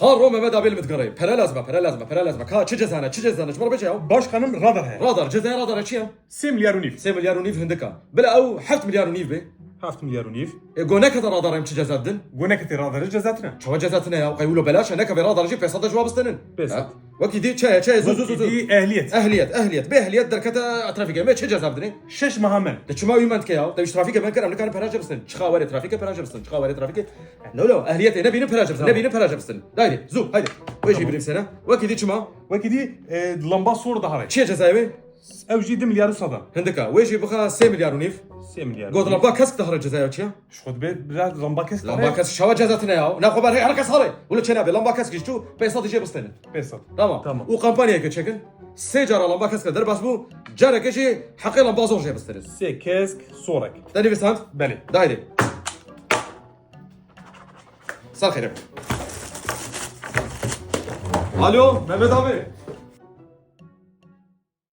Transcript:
هارو Mehmet abiyle متقري para lazım ha çi cezana çmar beçe ya Başkanım radar he. radar cezaya radar çi ya 3 milyar unif. 3 milyar unif hindika bela ev 7 milyar unif be 7 milyar unif. go ne kadar radar hem çi cezaddin Goneketi radarı cezatına. çava cezatına ya qayulu belaş ne kadar radar jip pesada cevap istenin Pesat. vakidi çay zu İyi ehliyet. ehliyet be ehliyet derkata trafike me çi cezaddin 6 mahamel. de çima uyment ke ya de trafike ben keram ne kan para jebstin çıkavare trafike para jebstin çıkavare trafike no ehliyet ne binin para jebstin ne binin para jebstin daydi zu haydi veji bilim sana vakidi çima Vekidi lamba sor da haray. çi cezayı Evji 2 milyar sada. هندكا ويجي بخا 3 مليار ونيف 3 milyar. قلت لمبا كسك ظهر الجزائر تشيا Şkod be biraz lamba kes. لمبا كسك شوا جازتنا يا نا خبر هي حركه صاري ولا تشنابي لمبا كسك شتو بيصاد يجي بستني Pesat. تمام Tamam. وكامبانيا كتشكن سيجاره لمبا كسك در بس بو جارك كشي حقي لمبا زور جاي بستني Se kesk sorak. تاني بسانت Beli. دايدي صار خير الو مهمد ابي